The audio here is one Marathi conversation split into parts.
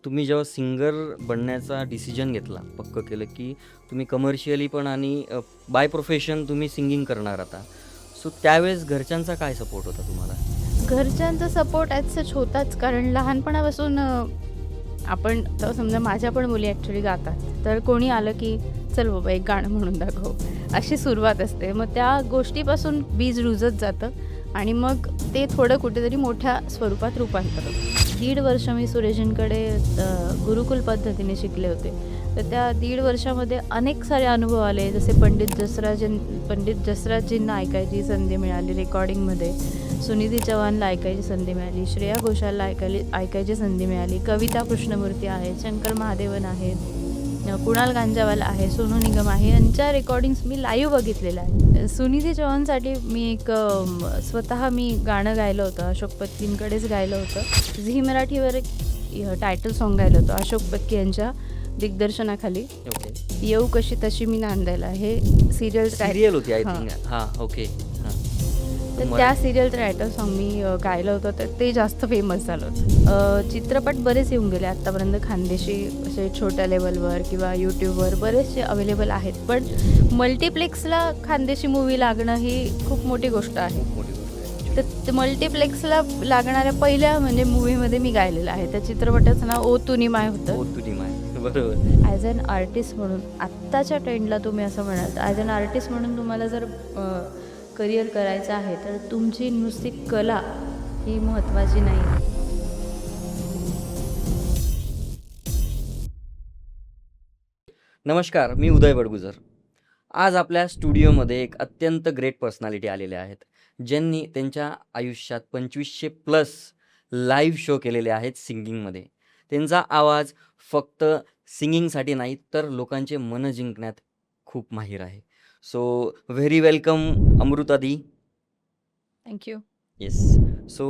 तुम्ही जेव्हा सिंगर बनण्याचा डिसिजन घेतला, पक्कं केलं, की तुम्ही कमर्शियली पण आणि बाय प्रोफेशन तुम्ही सिंगिंग करणार आता. सो त्यावेळेस घरच्यांचा काय सपोर्ट होता तुम्हाला? घरच्यांचा सपोर्ट ॲज सच होताच कारण लहानपणापासून आपण तर समजा माझ्या पण मुली ॲक्च्युली गातात. तर कोणी आलं की "चल बाबा एक गाणं म्हणून दाखव." अशी सुरुवात असते. मग त्या गोष्टीपासून बीज रुजत जातं आणि मग ते थोडं कुठेतरी मोठ्या स्वरूपात रूपांतर होतं. 1.5 वर्ष मी सुरेशजींकडे गुरुकुल पद्धतीने शिकले होते. तर त्या 1.5 वर्षामध्ये अनेक सारे अनुभव आले. जसे पंडित जसराजजींना ऐकायची संधी मिळाली रेकॉर्डिंगमध्ये. सुनिधी चव्हाणला ऐकायची संधी मिळाली, श्रेया घोषालला ऐकायची संधी मिळाली, कविता कृष्णमूर्ती आहेत, शंकर महादेवन आहेत, कुणाल गांजावाला आहे, सोनू निगम आहे, यांच्या रेकॉर्डिंग्स मी लाईव्ह बघितलेल्या आहेत. सुनिधी चव्हाणसाठी मी स्वतः मी गाणं गायलं होतं, अशोक पत्कींकडेच गायलं होतं. झी मराठीवर एक टायटल सॉन्ग गायलं होतं अशोक पत्की यांच्या दिग्दर्शनाखाली. ओके. येऊ कशी तशी मी नांदायला हे सिरियल सीरियल होती आय हां. थिंक. हां, ओके. हां. तर त्या सिरियलचं टायटल सॉन्ग मी गायलं होतं तर ते जास्त फेमस झालं होतं. चित्रपट बरेच येऊन गेले आत्तापर्यंत खानदेशी असे छोट्या लेवलवर किंवा यूट्यूबवर बरेचसे अवेलेबल आहेत. पण मल्टिप्लेक्सला खानदेशी मूव्ही लागणं ही खूप मोठी गोष्ट आहे. मोठी गोष्ट आहे. तर मल्टिप्लेक्सला लागणाऱ्या पहिल्या म्हणजे मूव्हीमध्ये मी गायलेलं आहे. त्या चित्रपटाचं नाव ओ तुनी माय होतं. ओ तुझी माय. बरोबर. ॲज अॅन आर्टिस्ट म्हणून आत्ताच्या ट्रेंडला तुम्ही असं म्हणाल तर ॲज अॅन आर्टिस्ट म्हणून तुम्हाला जर करिअर करायचं आहे तर तुमची नुसती कला ही महत्त्वाची नाही. नमस्कार, मी उदय बडगुजर. आज आपल्या स्टुडिओमध्ये एक अत्यंत ग्रेट पर्सनॅलिटी आलेले आहेत, ज्यांनी त्यांच्या आयुष्यात 2500 प्लस लाईव्ह शो केलेले आहेत सिंगिंगमध्ये. त्यांचा आवाज फक्त सिंगिंगसाठी नाही, तर लोकांचे मनं जिंकण्यात खूप माहीर आहे. सो व्हेरी वेलकम अमृतादी. थँक्यू. येस. सो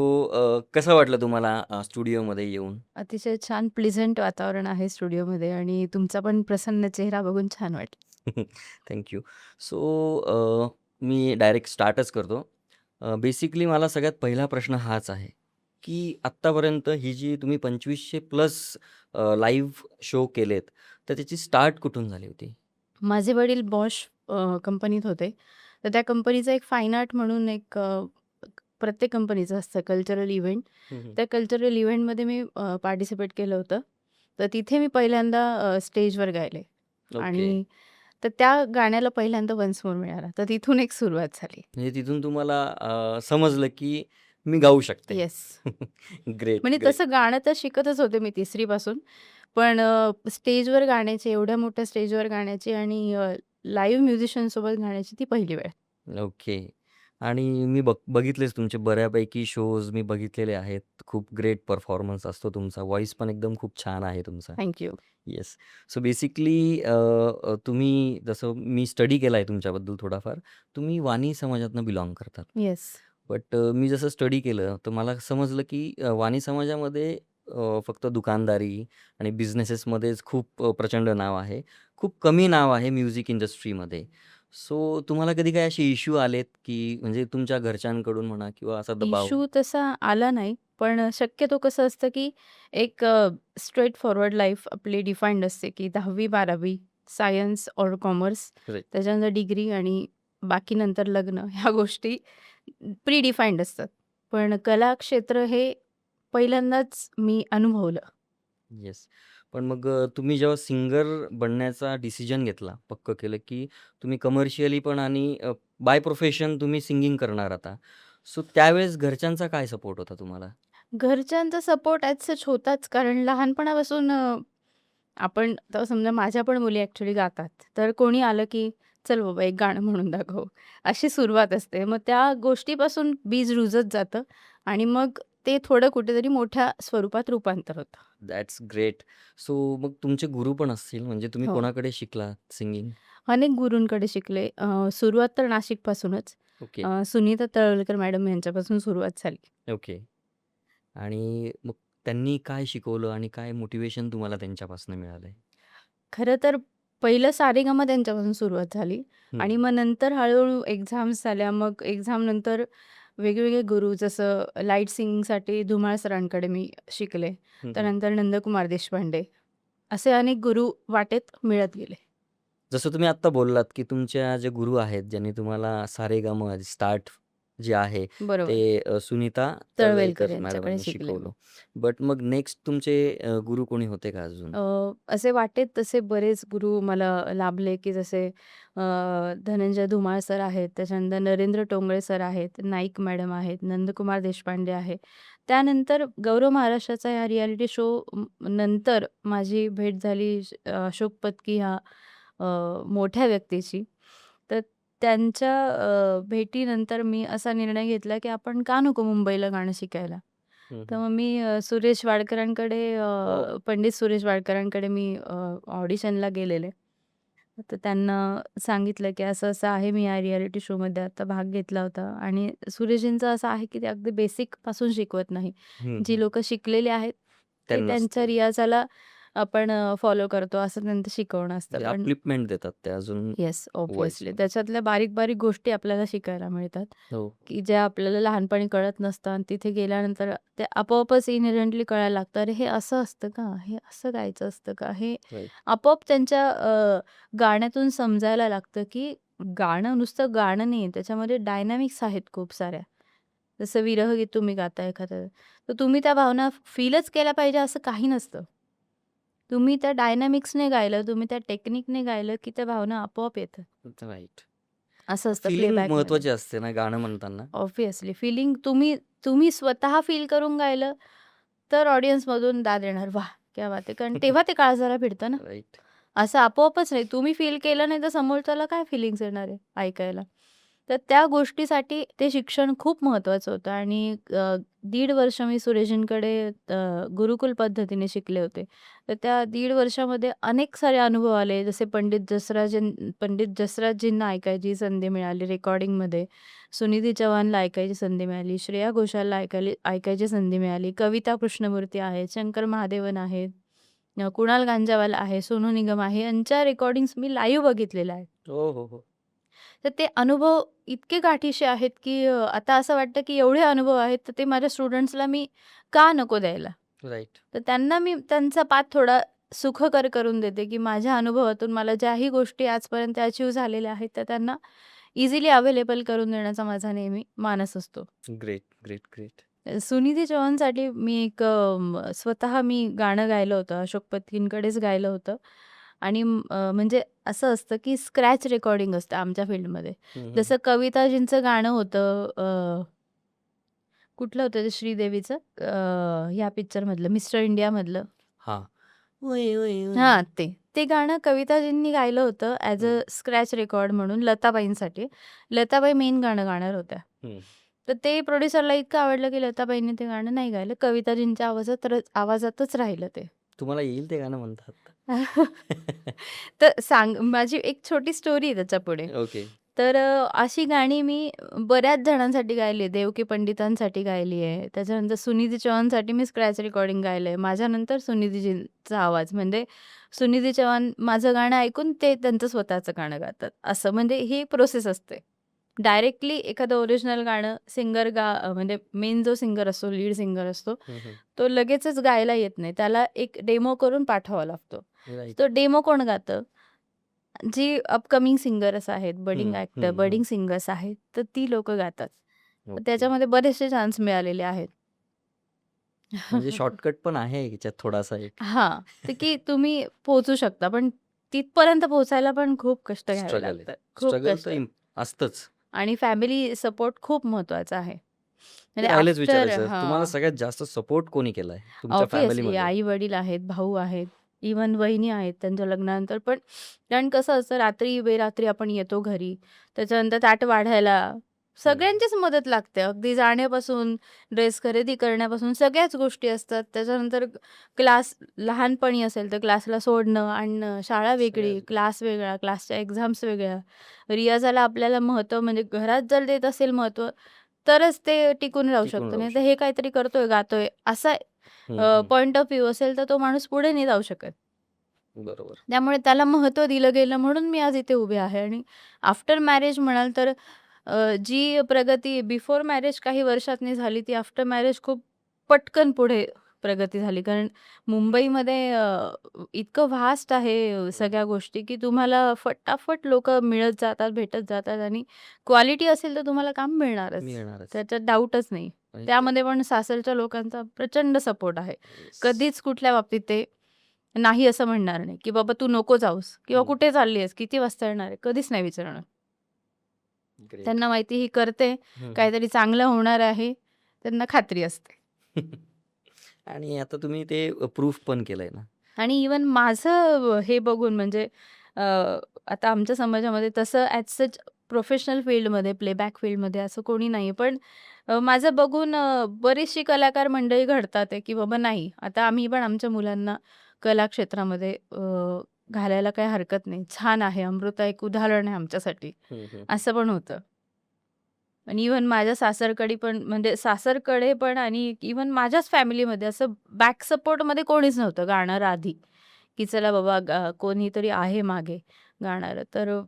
कसं वाटलं तुम्हाला स्टुडिओमध्ये येऊन? अतिशय छान प्लीझंट वातावरण आहे स्टुडिओमध्ये आणि तुमचा पण प्रसन्न चेहरा बघून छान वाटलं. Thank you. सो मी डायरेक्ट स्टार्टच करतो. बेसिकली मला सगळ्यात पहिला प्रश्न हाच आहे, की आत्तापर्यंत ही जी तुम्ही 2500 प्लस लाईव्ह शो केलेत, तर त्याची स्टार्ट कुठून झाली होती? माझे वडील बॉश कंपनीत होते. तर त्या कंपनीचं एक फाईन आर्ट म्हणून प्रत्येक कंपनीचं असतं कल्चरल इव्हेंट. हं, हं. त्या कल्चरल इव्हेंटमध्ये मी पार्टिसिपेट केलं होतं. तर तिथे मी पहिल्यांदा स्टेजवर गायले ओके. आणि तर त्या गाण्याला पहिल्यांदा वन्स मोर मिळाला. तर तिथून एक सुरुवात झाली. म्हणजे तिथून तुम्हाला समजलं, की मी गाऊ शकते. येस. ग्रेट, म्हणजे ग्रेट. तसं गाणं तर शिकतच होते मी 3री पासून. पण स्टेजवर गाण्याची, एवढ्या मोठ्या स्टेजवर गाण्याची आणि लाईव्ह म्युझिशियनसोबत गाण्याची ती पहिली वेळ. ओके. आणि मी बघितलेच तुमचे बऱ्यापैकी शोज मी बघितलेले आहेत. खूप ग्रेट परफॉर्मन्स असतो तुमचा. व्हॉईस पण एकदम खूप छान आहे तुमचा. Thank you. Yes. So basically तुम्ही जसं मी स्टडी केला आहे तुमच्याबद्दल थोडाफार. तुम्ही वाणी समाजातनं बिलॉन्ग करतात. येस. बट मी जसं स्टडी केलं तर मला समजलं की वाणी समाजामध्ये फक्त दुकानदारी आणि बिझनेसेसमध्येच खूप प्रचंड नाव आहे. खूप कमी नाव आहे म्युझिक इंडस्ट्रीमध्ये. सो तुम्हाला कधी काही असे इश्यू आलेत, की म्हणजे तुमच्या घरच्यांकडून म्हणा किंवा असा दबाव? इश्यू तसा आला नाही. पण शक्यतो कसं असतं, की एक स्ट्रेट फॉरवर्ड लाईफ आपली डिफाईन्ड असते, की 10वी-12वी सायन्स ऑर कॉमर्स, राइट. त्याच्यानंतर डिग्री आणि बाकी नंतर लग्न ह्या गोष्टी प्री डिफाईन्ड असतात. पण कला क्षेत्र हे पहिल्यांदाच मी अनुभवलं. येस. पण मग तुम्ही जेव्हा सिंगर बनण्याचा डिसिजन घेतला, पक्कं केलं, की तुम्ही कमर्शियली पण आणि बाय प्रोफेशन तुम्ही सिंगिंग करणार आता. सो त्यावेळेस घरच्यांचा काय सपोर्ट होता तुम्हाला? घरच्यांचा सपोर्ट ॲज सच होताच कारण लहानपणापासून आपण तर समजा माझ्या पण मुली ॲक्च्युली गातात. तर कोणी आलं की "चल बाबा एक गाणं म्हणून दाखव." अशी सुरुवात असते. मग त्या गोष्टीपासून बीज रुजत जातं आणि मग ते थोडं कुठेतरी मोठ्या स्वरूपात रूपांतर होतं. That's great. सो मग तुमचे गुरु पण असतील, म्हणजे तुम्ही हो. कोणाकडे शिकलात सिंगिंग? अनेक गुरूंकडे शिकले. सुरुवात तर नाशिकपासूनच. ओके, सुनीता तळवलकर मॅडम यांच्यापासून सुरुवात झाली. ओके. आणि मग त्यांनी काय शिकवलं आणि काय मोटिव्हेशन तुम्हाला त्यांच्यापासून मिळालंय? खरं तर पहिलं सारेगम त्यांच्यापासून सुरुवात झाली हं. आणि मग नंतर हळू-हळू एक्झाम्स झाल्या. मग एक्झामनंतर वेगवेगळे गुरु जसं लाईट सिंगिंगसाठी धुमाळ सरांकडे मी शिकले. हं, हं. त्यानंतर नंदकुमार देशपांडे. असे अनेक गुरु वाटेत मिळत गेले. जसं तुम्ही आत्ता बोललात, की तुमच्या जे गुरु आहेत, ज्यांनी तुम्हाला सारेगम स्टार्ट जे आहे, ते बरोबर. सुनीता तळवलकर तळवलकर यांच्याकडे मॅडमांनी शिकले मी. शिकवलं. बट मग नेक्स्ट तुमचे गुरु कोणी होते का अजून? असे वाटेत तसे बरेच गुरु मला लाभले, की जसे धनंजय धुमाळ सर आहेत, त्याच्यानंतर नरेंद्र टोंगळे सर आहेत, नाईक मॅडम आहेत, नंदकुमार देशपांडे आहे. त्यानंतर गौरव महाराष्ट्राचा या रियालिटी शो नंतर माझी भेट झाली अशोक पत्की ह्या मोठ्या व्यक्तीची. तर त्यांच्या भेटीनंतर मी असा निर्णय घेतला, की आपण का नको मुंबईला गाणं शिकायला? हं, तर हं. मग मी सुरेश वाडकरांकडे हो. पंडित सुरेश वाडकरांकडे मी ऑडिशनला गेलेले. तर त्यांना सांगितलं, की असं-असं आहे, मी या रिएलिटी शोमध्ये आता भाग घेतला होता आणि सुरेशजींचं असं आहे, की ते अगदी बेसिकपासून शिकवत नाही. हं, जी हं. लोकं शिकलेली आहेत, ते त्यांनाच त्यांच्या ते रियाजाला आपण फॉलो करतो असं त्यांचं शिकवणं असतं. म्हणजे पण अपलिफ्टमेंट देतात ते अजून येस, ऑब्व्हियसली. व्हॉईसमध्ये. त्याच्यातल्या बारीक-बारीक गोष्टी आपल्याला शिकायला मिळतात, हो. की ज्या आपल्याला लहानपणी कळत नसतात आणि तिथे गेल्यानंतर ते आपोआपच इनहेरेंटली कळायला लागतं. अरे, हे असं असतं का? हे असं गायचं असतं का? हे राइट. आपोआप त्यांच्या गाण्यातून समजायला लागतं, की गाणं नुसतं गाणं नाही, त्याच्यामध्ये डायनॅमिक्स आहेत खूप साऱ्या. जसं विरहगीत तुम्ही गाताय एखादं, तर तुम्ही त्या भावना फीलच केल्या पाहिजे असं काही नसतं. तुम्ही त्या डायनॅमिक्सने गायलं, तुम्ही त्या टेक्निकने गायलं, की त्या भावना आपोआप येतात. राइट. असं असतं फीलिंग प्लेबॅकमध्ये. महत्त्वाची असते ना गाणं म्हणताना. ऑब्व्हियसली फीलिंग तुम्ही तुम्ही स्वतः फील करून गायलं, तर ऑडियन्समधून दाद येणार, "वाह! क्या बात है!" कारण तेव्हा ते काळजाला भिडतं ना. राइट. असं आपोआपच नाही. तुम्ही फील केलं नाही, तर समोरच्याला काय फीलिंग्स येणार आहे ऐकायला? तर त्या गोष्टीसाठी ते शिक्षण खूप महत्त्वाचं होतं आणि 1.5 वर्ष मी सुरेशजींकडे गुरुकुल पद्धतीने शिकले होते. तर त्या 1.5 वर्षामध्ये अनेक सारे अनुभव आले. जसे पंडित जसराजजींना ऐकायची संधी मिळाली रेकॉर्डिंगमध्ये. सुनिधी चव्हाणला ऐकायची संधी मिळाली. श्रेया घोषालला ऐकायची संधी मिळाली. कविता कृष्णमूर्ती आहेत, शंकर महादेवन आहेत, कुणाल गांजावाला आहे, सोनू निगम आहे. यांच्या रेकॉर्डिंग्स मी लाईव्ह बघितलेल्या आहेत. हो, हो, हो. तर ते अनुभव इतके गाठीसे आहेत, की आता असं वाटतं, की एवढे अनुभव आहेत, तर ते माझ्या स्टुडंट्सला मी का नको द्यायला? राइट. तर त्यांना मी त्यांचा पाथ थोडा सुखकर करून देते, की माझ्या अनुभवातून मला ज्याही गोष्टी आजपर्यंत अचीव्ह झालेल्या आहेत, त्या त्यांना इझिली अवेलेबल करून देण्याचा माझा नेहमी मानस असतो. Great, great, great. सुनिधी चौहानसाठी मी एक स्वतः मी गाणं गायलं होतं. अशोक पत्कींकडेच गायलं होतं आणि म्हणजे असं असतं, की स्क्रॅच रेकॉर्डिंग असतं आमच्या फील्डमध्ये. हं, हं, हं. जसं कविताजींचं गाणं होतं कुठलं होतं ते श्रीदेवीचं ह्या पिक्चरमधलं मिस्टर इंडियामधलं. हां. ओय, ओय, ओय. हां, ते. ते गाणं कविताजींनी गायलं होतं ॲज अ हं, स्क्रॅच रेकॉर्ड म्हणून लताबाईंसाठी. लताबाई मेन गाणं गाणार होत्या. हं. तर ते प्रोड्युसरला इतकं आवडलं, की लताबाईंनी ते गाणं नाही गायलं. कविताजींच्या आवाजातच राहिलं ते. तुम्हाला येईल ते गाणं म्हणता आत्ता? तर माझी एक छोटी स्टोरी आहे त्याच्यापुढे. ओके. तर अशी गाणी मी बऱ्याच जणांसाठी गायली आहे. देवकी पंडितांसाठी गायली आहे. त्याच्यानंतर सुनिधी चौहानसाठी मी स्क्रॅच रेकॉर्डिंग गायलं आहे. माझ्यानंतर सुनिधीजींचा आवाज म्हणजे सुनिधी चौहान माझं गाणं ऐकून ते त्यांचं स्वतःचं गाणं गातात. असं म्हणजे ही प्रोसेस असते. डायरेक्टली एखादं ओरिजिनल गाणं म्हणजे मेन जो सिंगर असतो, लीड सिंगर असतो, हं, हं. तो लगेचच गायला येत नाही. त्याला एक डेमो करून पाठवावा लागतो. राइट. तो डेमो कोण गातं? जी अपकमिंग सिंगर्स आहेत, हं, हं, हं. बडिंग सिंगर्स आहेत, तर ती लोकं गातात. तर ओके. त्याच्यामध्ये बरेचसे चान्स मिळालेले आहेत. म्हणजे शॉर्टकट पण आहे ह्याच्यात थोडासा एक. हां, तर की तुम्ही पोहोचू शकता, पण तिथपर्यंत पोहोचायला पण खूप कष्ट घ्यावे स्ट्रगल आहे. लागतात. खूप स्ट्रगल तर कष्ट असतंच. आणि फॅमिली सपोर्ट खूप महत्त्वाचा आहे. ते म्हणजे राहिलंच आफ्टर विचारायचं. तुम्हाला हां. सगळ्यात जास्त सपोर्ट कोणी केलाय तुमच्या ऑब्व्हियसली फॅमिलीमध्ये? आई-वडील आहेत, भाऊ आहेत, इव्हन वहिनी आहेत त्यांच्या लग्नानंतर. पण कारण कसं असतं रात्री बेरात्री आपण येतो घरी, त्याच्यानंतर ताट वाढायला हं. सगळ्यांचीच मदत लागते. अगदी जाण्यापासून, ड्रेस खरेदी करण्यापासून सगळ्याच गोष्टी असतात. त्याच्यानंतर क्लास लहानपणी असेल तर क्लासला सोडणं, आणणं, शाळा वेगळी, सगळ्याच गोष्टी क्लास वेगळा, क्लासच्या एक्झाम्स वेगळ्या. रियाजाला आपल्याला महत्त्व म्हणजे घरात जर देत असेल महत्त्व, तरच ते टिकून राहू टिकून शकतं. राहू नाहीतर हे शकतं. काहीतरी करतोय, गातोय असा हं, हं. पॉइंट ऑफ व्ह्यू असेल तर तो माणूस पुढे नाही जाऊ शकत. बरोबर. त्यामुळे त्याला महत्त्व दिलं गेलं म्हणून मी आज इथे उभे आहे आणि आफ्टर मॅरेज म्हणाल तर जी प्रगती बिफोर मॅरेज काही वर्षातनी झाली, ती आफ्टर मॅरेज खूप पटकन पुढे प्रगती झाली. कारण मुंबईमध्ये इतकं व्हास्ट आहे सगळ्या गोष्टी, की तुम्हाला फटाफट लोकं मिळत जातात, भेटत जातात आणि क्वालिटी असेल तर तुम्हाला काम मिळणारच. मिळणारच. त्याच्यात डाऊटच नाही. म्हणजे त्यामध्ये पण सासरच्या लोकांचा प्रचंड सपोर्ट आहे. येस. कधीच कुठल्या बाबतीत ते नाही असं म्हणणार नाही, की "बाबा तू नको जाऊस" किंवा हं. "कुठे चालली आहेस? किती वाजता येणार आहे?" कधीच नाही विचारणार. ग्रेट. त्यांना माहिती ही करते, हं. काहीतरी चांगलं होणार आहे. त्यांना खात्री असते. आणि आता तुम्ही ते प्रूफ पण केलंय ना. आणि इवन माझं हे बघून म्हणजे आता आमच्या समाजामध्ये तसं ॲज सच प्रोफेशनल फील्डमध्ये, प्लेबॅक फील्डमध्ये असं कोणी नाही. पण माझं बघून बरीचशी कलाकार मंडळी घडतात आहे, की बाबा नाही, आता आम्ही पण आमच्या मुलांना कला क्षेत्रामध्ये घालायला काही हरकत नाही. छान आहे. अमृता एक उदाहरण आहे आमच्यासाठी. हं, हं. असं पण होतं. आणि इव्हन माझ्या सासरकडे पण म्हणजे सासरकडे पण आणि इव्हन माझ्याच फॅमिलीमध्ये असं बॅक सपोर्टमध्ये कोणीच नव्हतं गाणारं आधी, की चला बाबा कोणीतरी आहे मागे गाणारं. तर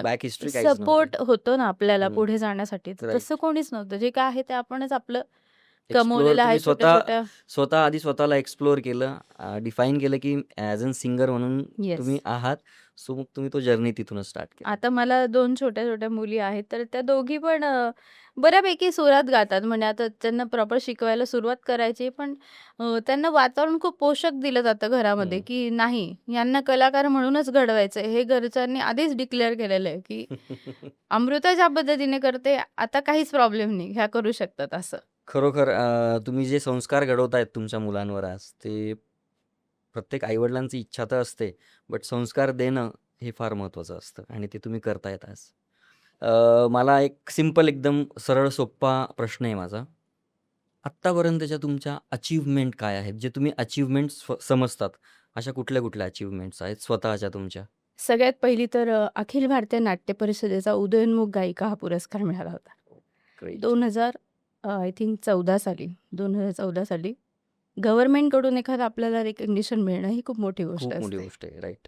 बॅक हिस्ट्री काहीच नव्हती. सपोर्ट होतो ना आपल्याला हं. पुढे जाण्यासाठी. तर राइट. तसं कोणीच नव्हतं. जे काय आहे ते आपणच आपलं एक्सप्लोर कमवलेलं आहे तुम्ही छोट्या-छोट्या. स्वतः आधी स्वतःला एक्सप्लोर केलं, डिफाईन केलं, की ॲज अ सिंगर म्हणून येस. तुम्ही आहात. सो मग तुम्ही तो जर्नी तिथूनच स्टार्ट केला. आता मला 2 छोट्या-छोट्या मुली आहेत, तर त्या दोघी पण बऱ्यापैकी सुरात गातात. म्हणजे आता त्यांना प्रॉपर शिकवायला सुरुवात करायची, पण त्यांना वातावरण खूप पोषक दिलं जातं घरामध्ये, हं. की नाही यांना कलाकार म्हणूनच घडवायचं आहे. हे घरच्यांनी आधीच डिक्लेअर केलेलं आहे, की अमृता ज्या पद्धतीने करते, आता काहीच प्रॉब्लेम नाही. ह्या करू शकतात असं. खरोखर तुम्ही जे संस्कार घडवतायत तुमच्या मुलांवर आज, ते प्रत्येक आई-वडिलांची इच्छा तर असते, बट संस्कार देणं हे फार महत्त्वाचं असतं आणि ते तुम्ही करतायत आज. मला एक सिंपल एकदम सरळ सोप्पा प्रश्न आहे माझा. आत्तापर्यंतच्या तुमच्या अचीव्हमेंट काय आहेत? जे तुम्ही अचीव्हमेंट्स समजतात, अशा कुठल्या-कुठल्या अचीव्हमेंट्स आहेत स्वतःच्या तुमच्या? सगळ्यात पहिली तर अखिल भारतीय नाट्य परिषदेचा उदयोन्मुख गायिका हा पुरस्कार मिळाला होता. ग्रेट. 2000 आय थिंक 14 साली 2014 साली गव्हर्नमेंटकडून एखादं आपल्याला रिकग्निशन मिळणं ही खूप मोठी गोष्ट खूप मोठी असते. गोष्ट आहे. राइट.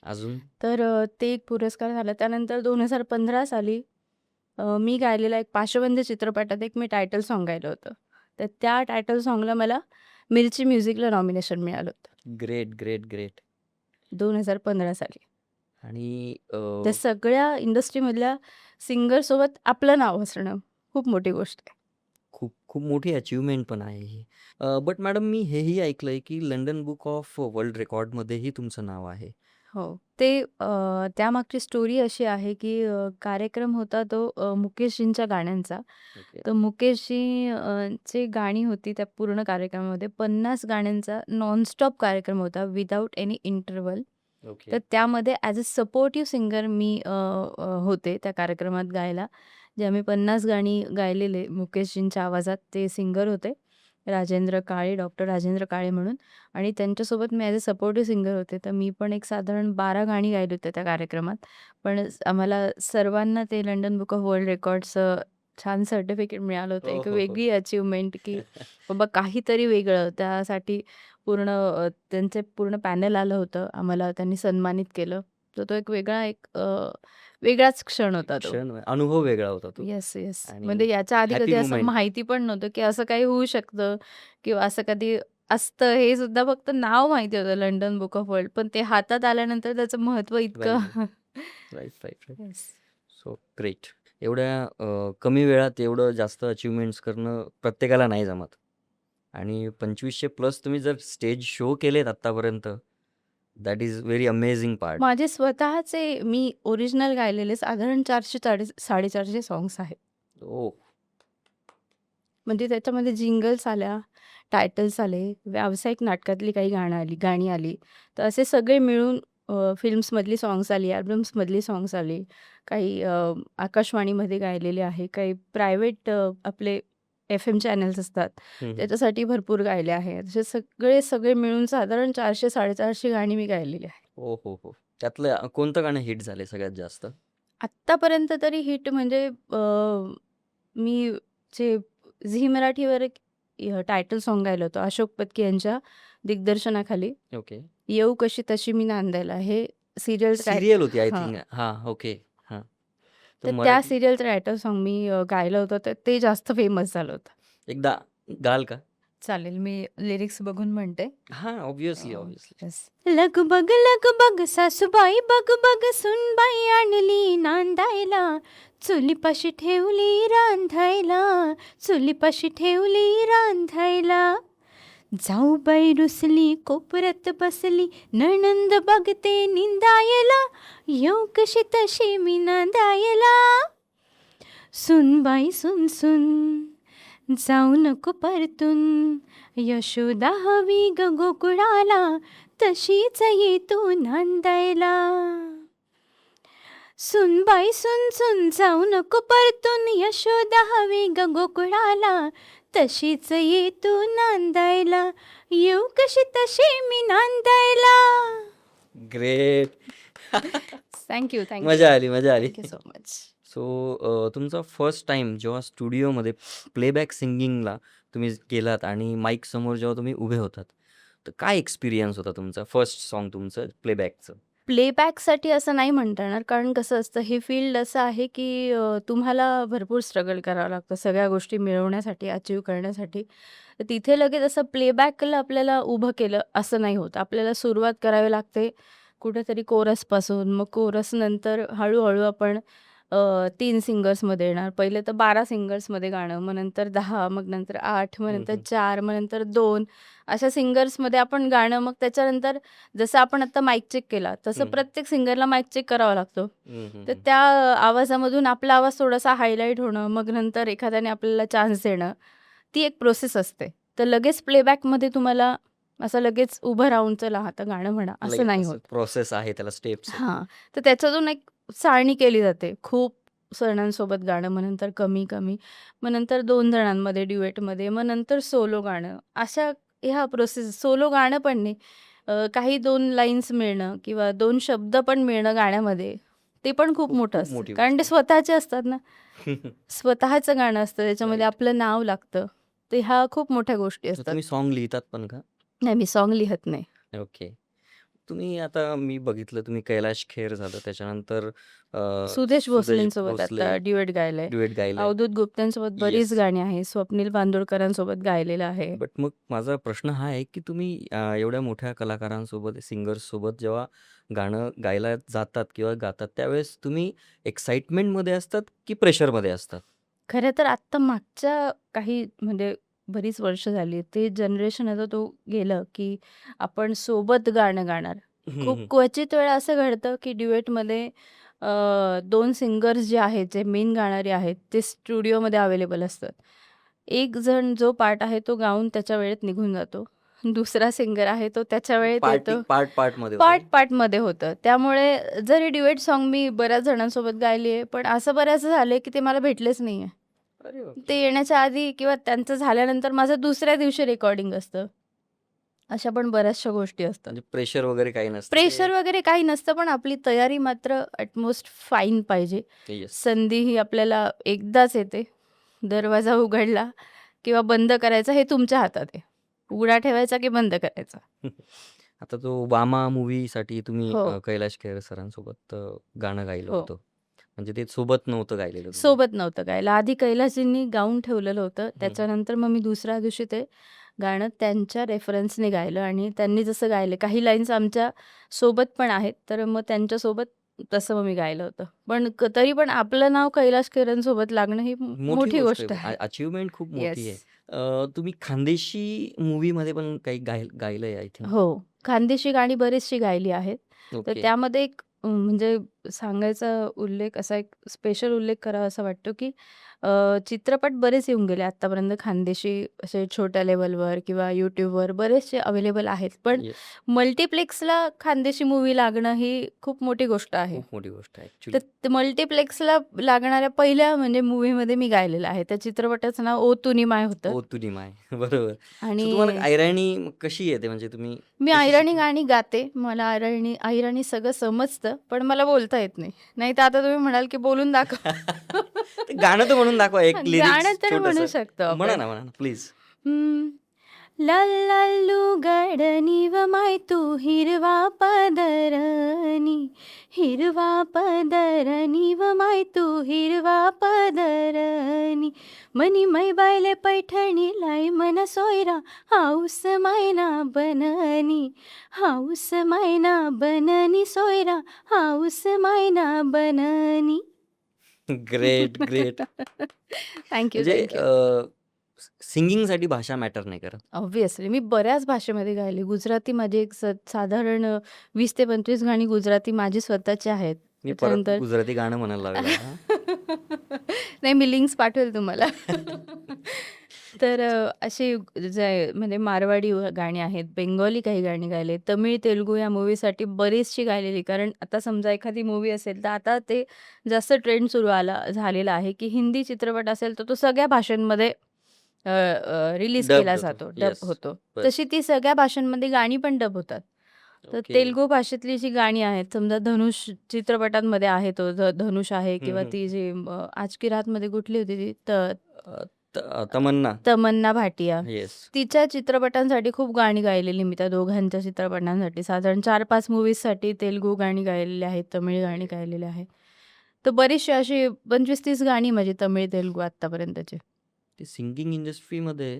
अजून? तर ते एक पुरस्कार झाला. त्यानंतर 2015 साली मी गायलेला एक पाशवंत चित्रपटात एक मी टायटल सॉन्ग गायलं होतं. तर त्या टायटल सॉन्गला मला मिर्ची म्युझिकला नॉमिनेशन मिळालं होतं ग्रेट, ग्रेट, ग्रेट. 2015 साली. आणि त्या सगळ्या इंडस्ट्रीमधल्या सिंगरसोबत आपलं नाव असणं खूप मोठी गोष्ट आहे. खूप खूप मोठी अचीव्हमेंट पण आहे ही. बट मॅडम मी हेही ऐकलंय, की लंडन बुक ऑफ वर्ल्ड रेकॉर्डमध्येही तुमचं नाव आहे. हो. ते त्यामागची स्टोरी अशी आहे, की कार्यक्रम होता तो मुकेशजींच्या गाण्यांचा. ओके. तर मुकेशजी ची गाणी होती त्या पूर्ण कार्यक्रमामध्ये 50 गाण्यांचा नॉनस्टॉप कार्यक्रम होता विथआऊट एनी इंटरव्हल. ओके. तर त्यामध्ये ॲज अ सपोर्टिव्ह सिंगर मी होते त्या कार्यक्रमात गायला. जे आम्ही 50 गाणी गायलेले मुकेशजींच्या आवाजात ते सिंगर होते. राजेंद्र काळे, डॉक्टर राजेंद्र काळे म्हणून. आणि त्यांच्यासोबत मी ॲज अ सपोर्टिव्ह सिंगर होते. तर मी पण एक साधारण 12 गाणी गायली होती त्या कार्यक्रमात. पण आम्हाला सर्वांना ते लंडन बुक ऑफ वर्ल्ड रेकॉर्ड्सचं छान सर्टिफिकेट मिळालं होतं. हो, एक हो, हो. वेगळी अचीव्हमेंट, की बाबा काहीतरी वेगळं. त्यासाठी पूर्ण त्यांचे पूर्ण पॅनल आलं होतं. आम्हाला त्यांनी सन्मानित केलं. तर तो एक वेगळाच क्षण होता तो. क्षण अनुभव वेगळा होता तो येस, येस. आणि म्हणजे याच्या आधी हॅपी कधी असं मोमेंट. माहिती पण नव्हतं, की असं काही होऊ शकतं किंवा असं कधी असतं. हे सुद्धा फक्त नाव माहिती होतं लंडन बुक ऑफ वर्ल्ड. पण ते हातात आल्यानंतर त्याचं महत्त्व इतकं value. Right, right, right. Yes. So great. एवढ्या कमी वेळात एवढं जास्त अचीव्हमेंट्स करणं प्रत्येकाला नाही जमत. आणि 2500 प्लस तुम्ही जर स्टेज शो केलेत आत्तापर्यंत, that is very amazing part. माझे स्वतःचे मी ओरिजिनल गायलेले साधारण 440 450 सॉन्ग्स आहेत. ओह! म्हणजे त्याच्यामध्ये जिंगल्स आल्या, टायटल्स आले, व्यावसायिक नाटकातली काही गाणी आली. तर असे सगळे मिळून फिल्म्समधली सॉन्ग्स आली, अल्बम्समधली सॉन्ग्स आली. काही आकाशवाणीमध्ये गायलेले आहे, काही प्रायव्हेट आपले एफ-एम चॅनल्स असतात, हं, हं. त्याच्यासाठी भरपूर गायले आहेत. असे सगळे मिळून साधारण 400-450 गाणी मी गायलेली आहेत. हो, हो, हो. त्यातलं कोणतं गाणं हिट झालंय सगळ्यात जास्त? आत्तापर्यंत तरी हिट म्हणजे मी जे झी मराठीवर एक टायटल सॉन्ग गायलं होतं अशोक पत्की यांच्या दिग्दर्शनाखाली. ओके. येऊ कशी तशी मी नांदायला हे सीरियल सीरियल होती आय हां. थिंक. हां, ओके. हां. तर तर त्या मराठी सिरियलचं टायटल सॉन्ग मी गायलं होतं, तर ते जास्त फेमस झालं होतं. एकदा गाल का? चालेल, मी लिरिक्स बघून म्हणते. हां, ऑब्व्हियसली. येस. लगबग सासूबाई बग सुनबाई आणली नांदायला, चुलीपाशी ठेवली रांधायला, चुलीपाशी ठेवली रांधायला. जाऊबाई रुसली कोपऱ्यात बसली, नणंद बघते निंदायला, येऊ कशी तशी मी नांदायला. सुनबाई सुन सुन जाऊ नको परतून, यशोदा हवी ग गोकुळाला, तशीच ये तू नांदायला. सुनबाई सुन सुन जाऊ नको परतून, यशोदा हवी ग गोकुळाला, तशीच ये तू नांदायला, येऊ कशी तशी मी नांदायला. ग्रेट. थँक्यू मजा आली, मजा आली. Thank you so much. सो तुमचा फर्स्ट टाईम जेव्हा स्टुडिओमध्ये प्लेबॅक सिंगिंगला तुम्ही गेलात आणि माईकसमोर जेव्हा तुम्ही उभे होतात, तर काय एक्सपिरियन्स होता तुमचा फर्स्ट सॉन्ग तुमचं प्लेबॅकचं? प्लेबॅकसाठी असं नाही म्हणता येणार, कारण कसं असतं, हे फील्ड असं आहे की तुम्हाला भरपूर स्ट्रगल करावं लागतं सगळ्या गोष्टी मिळवण्यासाठी, अचीव करण्यासाठी. तर तिथे लगेच असं प्लेबॅकला आपल्याला उभं केलं असं नाही होत. आपल्याला सुरुवात करावी लागते कुठेतरी कोरसपासून, मग कोरसनंतर हळूहळू आपण 3 सिंगर्समध्ये येणार. पहिले तर 12 सिंगर्समध्ये गाणं, मग नंतर 10, मग नंतर 8, मग नंतर 4, मग नंतर 2 अशा सिंगर्समध्ये आपण गाणं. मग त्याच्यानंतर जसं आपण आता माईक चेक केला, तसं हं. प्रत्येक सिंगरला माईक चेक करावा लागतो. तर हं. त्या आवाजामधून आपला आवाज थोडासा हायलाईट होणं, मग नंतर एखाद्याने आपल्याला चान्स देणं, ती एक प्रोसेस असते. तर लगेच प्लेबॅकमध्ये तुम्हाला असं लगेच उभं राहून चला आता गाणं म्हणा असं नाही होत. प्रोसेस आहे, त्याला स्टेप्स आहेत. हां, तर त्याच्यातून एक चाळणी केली जाते. खूप जणांसोबत गाणं, मग नंतर कमी, मग नंतर 2 जणांमध्ये ड्युएटमध्ये, मग नंतर सोलो गाणं. अशा ह्या प्रोसेस. सोलो गाणं पण नाही, काही 2 लाईन्स मिळणं किंवा 2 शब्द पण मिळणं गाण्यामध्ये, ते पण खूप खूप मोठं खूप असतं. मोठी कारण ते गोष्ट स्वतःचे असतात ना, आहे. स्वतःचं गाणं असतं, त्याच्यामध्ये राईट. आपलं नाव लागतं. तर ह्या खूप मोठ्या गोष्टी तर असतात. तुम्ही सॉन्ग लिहितात पण का? नाही, मी सॉन्ग लिहत नाही. ओके. तुम्ही आता मी बघितलं तुम्ही कैलाश खेर झालं, त्याच्यानंतर सुदेश सुदेश भोसलेंसोबत भोसले आता ड्युएट गायलंय. ड्युएट गायलंय. अवधूत गुप्तांसोबत बरीच येस. गाणी आहेत. स्वप्नील बांदोडकरांसोबत गायलेलं आहे. बट मग माझा प्रश्न हा आहे, की तुम्ही एवढ्या मोठ्या कलाकारांसोबत, सिंगर्ससोबत जेव्हा गाणं गायला जातात किंवा गातात, त्यावेळेस तुम्ही एक्साइटमेंटमध्ये असतात की प्रेशरमध्ये असतात? खरं तर आत्ता मागच्या काही म्हणजे बरीच वर्ष झाली. ते जनरेशन आता तो गेलं, की आपण सोबत गाणं गाणार. हं, खूप हं. क्वचित वेळा असं घडतं, की ड्युएटमध्ये 2 सिंगर्स जे आहेत, जे मेन गाणारे आहेत, ते स्टुडिओमध्ये अवेलेबल असतात. एक जण जो पार्ट आहे तो गाऊन त्याच्या वेळेत निघून जातो. दुसरा सिंगर आहे तो त्याच्या वेळेत येतो. पार्टमध्ये होतं का? पार्टमध्ये होतं. त्यामुळे जरी ड्युएट सॉन्ग मी बऱ्याच जणांसोबत गायली आहे, पण असं बऱ्याचदा झालंय, की ते मला भेटलेच नाहीये. अरे बापरे! ते येण्याच्या आधी किंवा त्यांचं झाल्यानंतर माझं दुसऱ्या दिवशी रेकॉर्डिंग असतं. अशा पण बऱ्याचशा गोष्टी असतात. म्हणजे प्रेशर वगैरे काही नसतं. प्रेशर वगैरे काही नसतं, पण आपली तयारी मात्र ॲटमोस्ट फाईन पाहिजे. येस. संधी ही आपल्याला एकदाच येते. दरवाजा उघडला किंवा बंद करायचा हे तुमच्या हातात आहे. उघडा ठेवायचा की बंद करायचा. आता तो वामा मूव्हीसाठी तुम्ही हो. कैलाश खेर सरांसोबत गाणं गायलं हो. होतं. म्हणजे ते सोबत नव्हतं गायलेलं तुम्ही. सोबत नव्हतं गायला. आधी कैलासजींनी गाऊन ठेवलेलं होतं. त्याच्यानंतर मग मी दुसऱ्या दिवशी ते गाणं त्यांच्या रेफरन्सने गायलं आणि त्यांनी जसं गायलं, काही लाईन्स आमच्या सोबत पण आहेत, तर मग त्यांच्यासोबत तसं मग मी गायलं होतं. पण तरी पण आपलं नाव कैलाश खेरांसोबत लागणं ही मोठी गोष्ट आहे. अचीव्हमेंट खूप मोठी आहे. येस. तुम्ही खानदेशी मूव्हीमध्ये पण काही गायलंय आय थिंक. हो. खानदेशी गाणी बरीचशी गायली आहेत. तर ओके. त्यामध्ये एक म्हणजे सांगायचा उल्लेख असा एक स्पेशल उल्लेख करावा असा वाटतो, की चित्रपट बरेच येऊन गेले आत्तापर्यंत खानदेशी, असे छोट्या लेव्हलवर किंवा YouTubeवर बरेचसे अवेलेबल आहेत. पण येस. मल्टिप्लेक्सला खानदेशी मूव्ही लागणं ही खूप मोठी गोष्ट आहे. खूप मोठी गोष्ट आहे तर ॲक्च्युली. मल्टिप्लेक्सला लागणाऱ्या पहिल्या म्हणजे मूव्हीमध्ये मी गायलेलं आहे. त्या चित्रपटाचं नाव ओ तुनी माय होतं. ओ तुनी माय. बरोबर. सो आणि तुम्हाला ऐराणी कशी येते, म्हणजे तुम्ही मी कशी ऐराणी शिकला? गाणी गाते. मला ऐराणी सगळं समजतं, पण मला बोलता येत नाही. नाहीतर आता तुम्ही म्हणाल, की बोलून दाखव. ते गाणं तर म्हणून दाखवा, एक गाणं लिरिक्स तर म्हणू छोटंसं. शकतो म्हणा आपण. ना, म्हणा ना प्लीज. लाल लालू गडनी व माय तू हिरवा पदरनी, हिरवा पदरनी व माय तू हिरवा पदरनी मनी मै बायले पैठणी लाई मन सोयरा हाऊस मायना बननी हाऊस मायना बननी सोयरा हाऊस मायना बननी. Great, great. थँक्यू म्हणजे थँक्यू. सिंगिंगसाठी भाषा मॅटर नाही करत. ऑब्व्हियसली मी बऱ्याच भाषेमध्ये गायली. गुजराती माझी एक साधारण 20 ते 25 गाणी गुजराती माझी स्वतःची आहेत. मी परत त्याच्यानंतर गुजराती गाणं म्हणायला लावेल आता. नाही, मी लिंक्स पाठवेल तुम्हाला. तर अशी जे म्हणजे मारवाडी गाणी आहेत, बेंगॉली काही गाणी गायली, तमिळ, तेलुगू या मूव्हीसाठी बरीचशी गायलेली. कारण आता समजा एखादी मूव्ही असेल, तर आता ते जास्त ट्रेंड सुरू झालेला आहे, की हिंदी चित्रपट असेल, तर तो सगळ्या भाषांमध्ये रिलीज केला डब्ड होतो. जातो, डब येस. होतो. बस. तशी ती सगळ्या भाषांमध्ये गाणी पण डब होतात. तर ओके. तेलुगू भाषेतली जी गाणी आहेत, समजा धनुष चित्रपटांमध्ये आहे तो धनुष आहे हं, किंवा हं. ती जी आज की रातमध्ये कुठली होती ती तमन्ना. तमन्ना भाटिया. येस. तिच्या चित्रपटांसाठी खूप गाणी गायलेली मी त्या दोघांच्या चित्रपटांसाठी. साधारण 4-5 मूव्हीजसाठी तेलुगू गाणी गायलेली आहेत, तमिळ गाणी गायलेली आहेत. तर बरीचशी अशी 25-30 गाणी माझी तमिळ, तेलुगू आत्तापर्यंतची. ते सिंगिंग इंडस्ट्रीमध्ये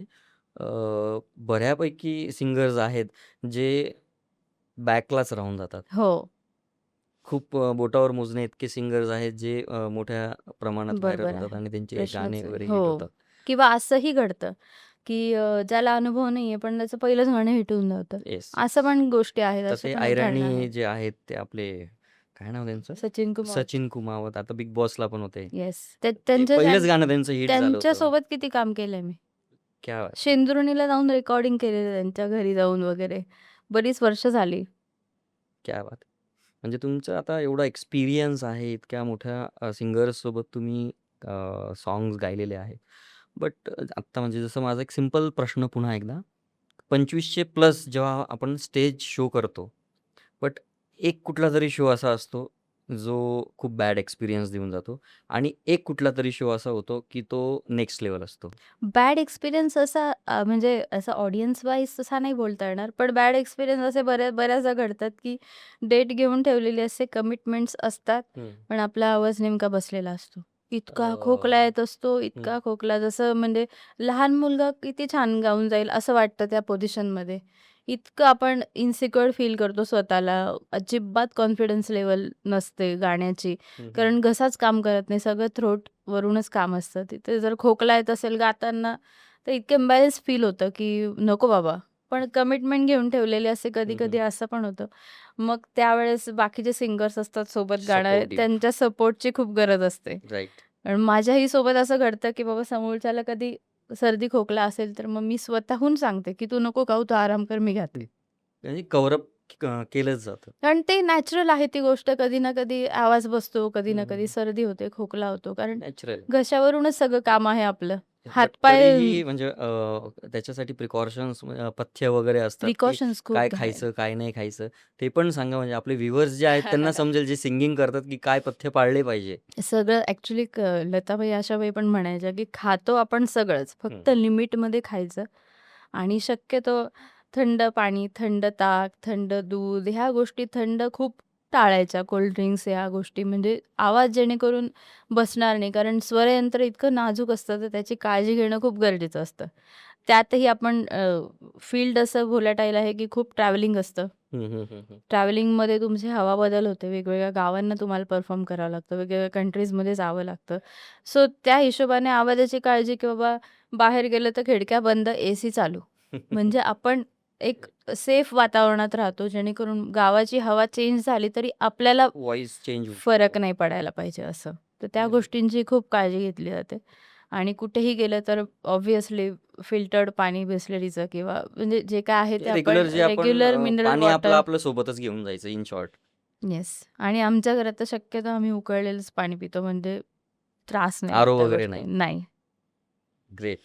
बऱ्यापैकी सिंगर्स आहेत जे बॅकलाच राहून जातात. हो. खूप बोटावर मोजणे इतके सिंगर्स आहेत जे मोठ्या प्रमाणात व्हायरल बरोबर होतात आहे. आणि त्यांचे प्रश्नच गाणे आहे. वगैरे हिट हो. होतात. किंवा असंही घडतं, की ज्याला अनुभव नाहीये, पण त्याचं पहिलंच गाणं हिट होऊन जातं. येस. असं पण गोष्टी आहेत, तर असे ते पण उदाहरणं ऐराणी आहेत. जे आहेत ते आपले काय नाव त्यांचं? सचिन कुमार. सचिन कुमावत. आता बिग बॉसला पण होते. येस. ते त्यांच्या पहिलंच गाणं त्यांचं हिट झालं होतं. त्यांच्यासोबत किती काम केलंय मी. क्या बात है! शेंदुर्णीला जाऊन रेकॉर्डिंग केलेलं त्यांच्या घरी जाऊन वगैरे. बरीच वर्ष झाली. क्या बात है! म्हणजे तुमचं आता एवढा एक्सपिरियन्स आहे, इतक्या मोठ्या सिंगर्ससोबत तुम्ही सॉन्ग्स गायलेले आहेत. बट आत्ता म्हणजे जसं माझा एक सिंपल प्रश्न पुन्हा एकदा 2500 प्लस जेव्हा आपण स्टेज शो करतो, बट एक कुठला तरी शो असा असतो, जो खूप बॅड एक्सपिरियन्स देऊन जातो आणि एक कुठला तरी शो असा होतो, की तो नेक्स्ट लेव्हल असतो. बॅड एक्सपिरियन्स असा म्हणजे असा ऑडियन्स वाईज तसा नाही बोलता येणार. पण बॅड एक्सपिरियन्स असे बऱ्याचदा घडतात, की डेट घेऊन ठेवलेली असते, कमिटमेंट्स असतात, हं. पण आपला आवाज नेमका बसलेला असतो. इतका खोकला अ, येत असतो, हं. इतका खोकला जसं म्हणजे लहान मुलगा किती छान गाऊन जाईल असं वाटतं त्या पोझिशनमध्ये. इतकं आपण इन्सिक्युअर फील करतो स्वतःला. अजिबात कॉन्फिडन्स लेव्हल नसते गाण्याची. हं, हं. कारण घसाच काम करत नाही. सगळं थ्रोटवरूनच काम असतं. तिथे जर खोकला येत असेल गाताना, तर इतकं एम्बॅरेस फील होतं, की नको बाबा. पण कमिटमेंट घेऊन ठेवलेली असते. हं, कधी-कधी हं. असं पण होतं. मग त्यावेळेस बाकीचे सिंगर्स असतात सोबत गाणारे, सपोर्टिव्ह. त्यांच्या सपोर्टची खूप गरज असते. राइट. आणि माझ्याही सोबत असं घडतं, की बाबा समोरच्याला कधी सर्दी खोकला असेल, तर मग मी स्वतःहून सांगते, की "तू नको गाऊ, तू आराम कर, मी गाते." म्हणजे कव्हर अप केलंच जातं. कारण ते नॅचरल आहे ती गोष्ट. कधी ना कधी आवाज बसतो, कधी हं, ना हं, कधी हं. सर्दी होते, खोकला होतो. कारण नॅचरल. घशावरूनच सगळं काम आहे आपलं. बट हातपाय तरीही म्हणजे त्याच्यासाठी प्रिकॉशन्स पथ्य वगैरे असतात, की प्रिकॉशन्स काय खूप आहेत. खायचं, काय नाही खायचं. ते पण सांगा म्हणजे आपले व्ह्यूअर्स जे आहेत त्यांना समजेल जे सिंगिंग करतात, की काय पथ्य पाळले पाहिजे. सगळं ॲक्चुअली लताबाई, आशाबाई पण म्हणायच्या, की खातो आपण सगळंच, हं. फक्त लिमिटमध्ये खायचं आणि शक्यतो थंड पाणी, थंड ताक, थंड दूध ह्या गोष्टी थंड खूप टाळायच्या. कोल्ड ड्रिंक्स ह्या गोष्टी म्हणजे आवाज जेणेकरून बसणार नाही. कारण स्वरयंत्र इतकं नाजूक असतं, तर त्याची काळजी घेणं खूप गरजेचं असतं. त्यातही आपण फील्ड असं व्होलॅटाईल आहे, की खूप ट्रॅव्हलिंग असतं. हं, हं, हं, हं. ट्रॅव्हलिंगमध्ये तुमची हवा बदल होते. वेगवेगळ्या गावांना तुम्हाला परफॉर्म करावं लागतं. वेगवेगळ्या कंट्रीजमध्ये जावं लागतं. सो त्या हिशोबाने आवाजाची काळजी, की बाबा बाहेर गेलं तर खिडक्या बंद, एसी चालू. म्हणजे आपण एक सेफ वातावरणात राहतो, जेणेकरून गावाची हवा चेंज झाली तरी आपल्याला व्हॉईस चेंज होऊ फरक शकतो. नाही पडायला पाहिजे असं. तर त्या हं. गोष्टींची खूप काळजी घेतली जाते. आणि कुठेही गेलं तर ऑब्व्हियसली फिल्टर्ड पाणी बिसलरीचं किंवा म्हणजे जे काय आहे ते आपण रेग्युलर जे आपण रेग्युलर मिनरल पाणी आपलं वॉटर. आपलं सोबतच घेऊन जायचं इन शॉर्ट. येस. आणि आमच्या घरात तर शक्यतो आम्ही उकळलेलंच पाणी पितो म्हणजे त्रास नाही होत आरो त्या वगैरे गोष्टी नाही. नाही. ग्रेट.